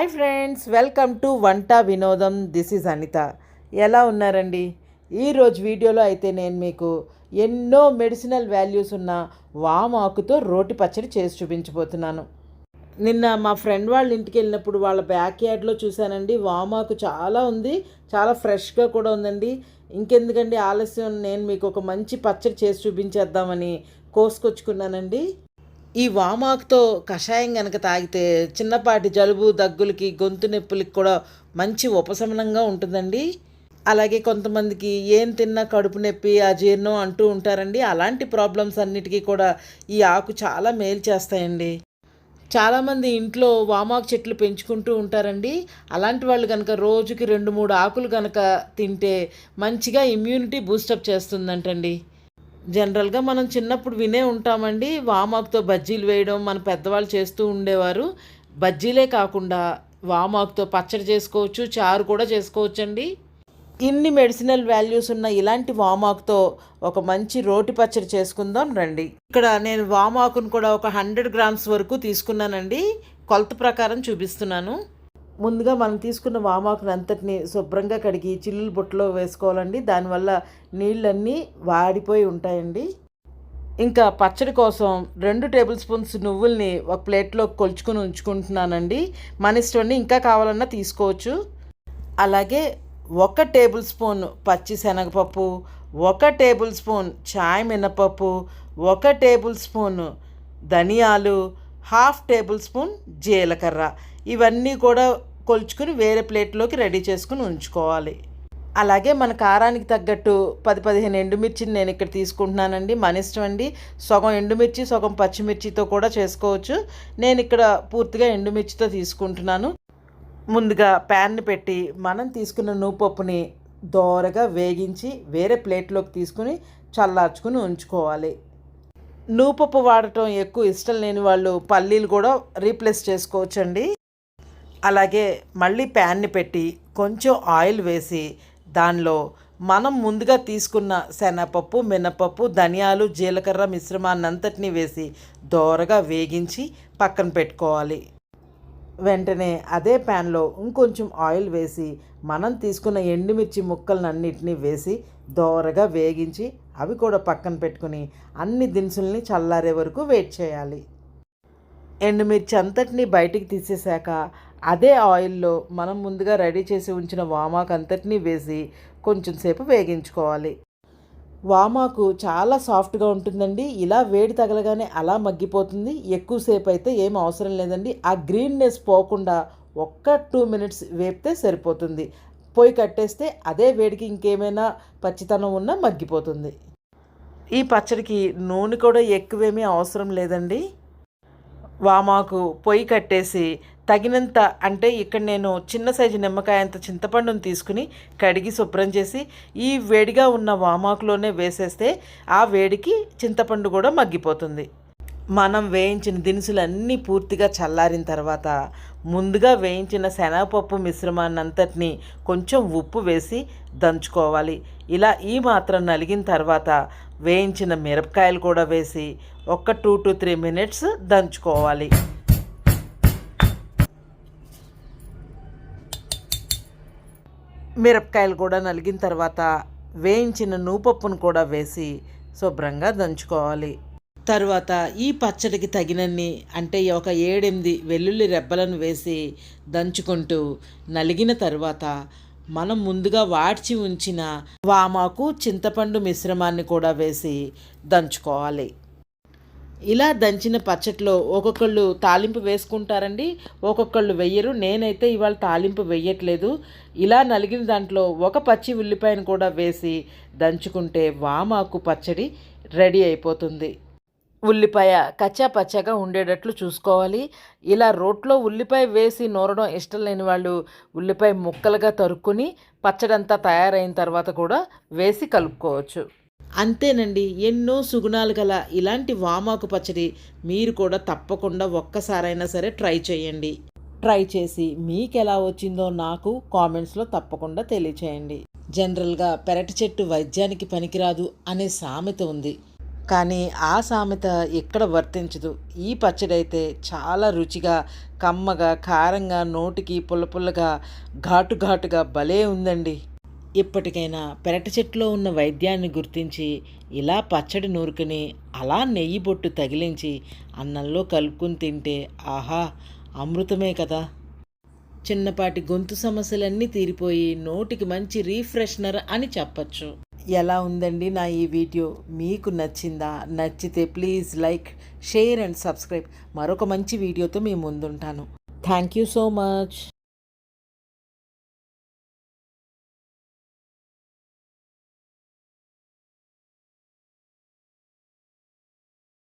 Hi friends, welcome to Vanta Vinodam. This is Anitha. ఎలా ఉన్నారండి? ఈరోజు వీడియోలో అయితే నేను మీకు ఎన్నో మెడిసినల్ వాల్యూస్ ఉన్న వామాకుతో రోటి పచ్చడి చేసి చూపించబోతున్నాను. నిన్న మా ఫ్రెండ్ వాళ్ళ ఇంటికి వెళ్ళినప్పుడు వాళ్ళ బ్యాక్ యార్డ్లో చూశానండి. వామాకు చాలా ఉంది, చాలా ఫ్రెష్గా కూడా ఉందండి. ఇంకెందుకండి ఆలస్యం, నేను మీకు ఒక మంచి పచ్చడి చేసి చూపించేద్దామని కోసుకొచ్చుకున్నానండి. ఈ వామాకుతో కషాయం కనుక తాగితే చిన్నపాటి జలుబు దగ్గులకి గొంతు నొప్పులకి కూడా మంచి ఉపశమనంగా ఉంటుందండి. అలాగే కొంతమందికి ఏం తిన్నా కడుపు నొప్పి అజీర్ణం అంటూ ఉంటారండి. అలాంటి ప్రాబ్లమ్స్ అన్నిటికీ కూడా ఈ ఆకు చాలా మేలు చేస్తాయండి. చాలామంది ఇంట్లో వామాకు చెట్లు పెంచుకుంటూ ఉంటారండి. అలాంటి వాళ్ళు కనుక రోజుకి 2-3 ఆకులు కనుక తింటే మంచిగా ఇమ్యూనిటీ బూస్టప్ చేస్తుందంటండి. జనరల్గా మనం చిన్నప్పుడు వినే ఉంటామండి, వామాకుతో బజ్జీలు వేయడం మన పెద్దవాళ్ళు చేస్తూ ఉండేవారు. బజ్జీలే కాకుండా వామాకుతో పచ్చడి చేసుకోవచ్చు, చారు కూడా చేసుకోవచ్చండి. ఇన్ని మెడిసినల్ వాల్యూస్ ఉన్న ఇలాంటి వామాకుతో ఒక మంచి రోటి పచ్చడి చేసుకుందాం రండి. ఇక్కడ నేను వామాకును కూడా ఒక 100 గ్రామ్స్ వరకు తీసుకున్నానండి. కొలత ప్రకారం చూపిస్తున్నాను. ముందుగా మనం తీసుకున్న వామాకుని అంతటిని శుభ్రంగా కడిగి చిల్లులు బుట్టలో వేసుకోవాలండి. దానివల్ల నీళ్ళన్నీ వాడిపోయి ఉంటాయండి. ఇంకా పచ్చడి కోసం 2 టేబుల్ స్పూన్స్ నువ్వుల్ని ఒక ప్లేట్లో కొలుచుకొని ఉంచుకుంటున్నానండి. మన ఇష్టం, ఇంకా కావాలన్నా తీసుకోవచ్చు. అలాగే 1 టేబుల్ స్పూన్ పచ్చి శనగపప్పు, 1 టేబుల్ స్పూన్ చాయ్ మినపప్పు, 1 టేబుల్ స్పూన్ ధనియాలు, 1/2 టేబుల్ స్పూన్ జీలకర్ర, ఇవన్నీ కూడా కొలుచుకుని వేరే ప్లేట్లోకి రెడీ చేసుకుని ఉంచుకోవాలి. అలాగే మన కారానికి తగ్గట్టు 10-15 ఎండుమిర్చిని నేను ఇక్కడ తీసుకుంటున్నానండి. మన ఇష్టం అండి, సగం ఎండుమిర్చి సగం పచ్చిమిర్చితో కూడా చేసుకోవచ్చు. నేను ఇక్కడ పూర్తిగా ఎండుమిర్చితో తీసుకుంటున్నాను. ముందుగా ప్యాన్ని పెట్టి మనం తీసుకున్న నువ్వుపప్పుని దోరగా వేగించి వేరే ప్లేట్లోకి తీసుకుని చల్లార్చుకుని ఉంచుకోవాలి. నువ్వుపప్పు వాడటం ఎక్కువ ఇష్టం లేని వాళ్ళు పల్లీలు కూడా రీప్లేస్ చేసుకోవచ్చండి. అలాగే మళ్ళీ ప్యాన్ని పెట్టి కొంచెం ఆయిల్ వేసి దానిలో మనం ముందుగా తీసుకున్న శనగపప్పు, మినపప్పు, ధనియాలు, జీలకర్ర మిశ్రమాన్నంతటినీ వేసి దోరగా వేగించి పక్కన పెట్టుకోవాలి. వెంటనే అదే ప్యాన్లో ఇంకొంచెం ఆయిల్ వేసి మనం తీసుకున్న ఎండుమిర్చి ముక్కలన్నిటినీ వేసి దోరగా వేగించి అవి కూడా పక్కన పెట్టుకుని అన్ని దినుసుల్ని చల్లారే వరకు వెయిట్ చేయాలి. ఎండుమిర్చి అంతటినీ బయటికి తీసేశాక అదే ఆయిల్లో మనం ముందుగా రెడీ చేసి ఉంచిన వామాకు అంతటినీ వేసి కొంచెం సేపు వేగించుకోవాలి. వామాకు చాలా సాఫ్ట్గా ఉంటుందండి. ఇలా వేడి తగలగానే అలా మగ్గిపోతుంది. ఎక్కువసేపు అయితే ఏం అవసరం లేదండి. ఆ గ్రీన్నెస్ పోకుండా ఒక్క 2 మినిట్స్ వేపితే సరిపోతుంది. పొయ్యి కట్టేస్తే అదే వేడికి ఇంకేమైనా పచ్చితనం ఉన్నా మగ్గిపోతుంది. ఈ పచ్చడికి నూనె కూడా ఎక్కువేమీ అవసరం లేదండి. వామాకు పొయ్యి కట్టేసి తగినంత, అంటే ఇక్కడ నేను చిన్న సైజు నిమ్మకాయ అంత చింతపండును తీసుకుని కడిగి శుభ్రం చేసి ఈ వేడిగా ఉన్న వామాకులోనే వేసేస్తే ఆ వేడికి చింతపండు కూడా మగ్గిపోతుంది. మనం వేయించిన దినుసులన్నీ పూర్తిగా చల్లారిన తర్వాత ముందుగా వేయించిన శనగపప్పు మిశ్రమాన్నంతటినీ కొంచెం ఉప్పు వేసి దంచుకోవాలి. ఇలా ఈ మాత్రం నలిగిన తర్వాత వేయించిన మిరపకాయలు కూడా వేసి ఒక 2-3 మినిట్స్ దంచుకోవాలి. మిరపకాయలు కూడా నలిగిన తర్వాత వేయించిన నువ్వుపప్పును కూడా వేసి శుభ్రంగా దంచుకోవాలి. తర్వాత ఈ పచ్చడికి తగినన్ని, అంటే ఒక 7-8 వెల్లుల్లి రెబ్బలను వేసి దంచుకుంటూ నలిగిన తర్వాత మనం ముందుగా వాడ్చి ఉంచిన వామాకు చింతపండు మిశ్రమాన్ని కూడా వేసి దంచుకోవాలి. ఇలా దంచిన పచ్చట్లో ఒక్కొక్కళ్ళు తాలింపు వేసుకుంటారండి, ఒక్కొక్కళ్ళు వెయ్యరు. నేనైతే ఇవాళ తాలింపు వెయ్యట్లేదు. ఇలా నలిగిన దాంట్లో ఒక పచ్చి ఉల్లిపాయను కూడా వేసి దంచుకుంటే వామాకు పచ్చడి రెడీ అయిపోతుంది. ఉల్లిపాయ కచ్చా పచ్చాగా ఉండేటట్లు చూసుకోవాలి. ఇలా రోట్లో ఉల్లిపాయ వేసి నూరడం ఇష్టం లేని వాళ్ళు ఉల్లిపాయ ముక్కలుగా తరుక్కుని పచ్చడంతా తయారైన తర్వాత కూడా వేసి కలుపుకోవచ్చు. అంతేనండి, ఎన్నో సుగుణాలు గల ఇలాంటి వామాకు పచ్చడి మీరు కూడా తప్పకుండా ఒక్కసారైనా సరే ట్రై చేయండి. ట్రై చేసి మీకు ఎలా వచ్చిందో నాకు కామెంట్స్లో తప్పకుండా తెలియచేయండి. జనరల్గా పెరటి చెట్టు వైద్యానికి పనికిరాదు అనే సామెత ఉంది. కానీ ఆ సామెత ఎక్కడ వర్తించదు. ఈ పచ్చడి అయితే చాలా రుచిగా, కమ్మగా, కారంగా, నోటికి పుల్ల పుల్లగా, ఘాటు ఘాటుగా భలే ఉందండి. ఇప్పటికైనా పెరటి చెట్టులో ఉన్న వైద్యాన్ని గుర్తించి ఇలా పచ్చడి నూరుకుని అలా నెయ్యి బొట్టు తగిలించి అన్నంలో కలుపుకుని తింటే ఆహా, అమృతమే కదా. చిన్నపాటి గొంతు సమస్యలన్నీ తీరిపోయి నోటికి మంచి రీఫ్రెషనర్ అని చెప్పచ్చు. ఎలా ఉందండి నా ఈ వీడియో? మీకు నచ్చిందా? నచ్చితే please like, share and subscribe. మరొక మంచి వీడియోతో మీ ముందుంటాను. Thank you so much.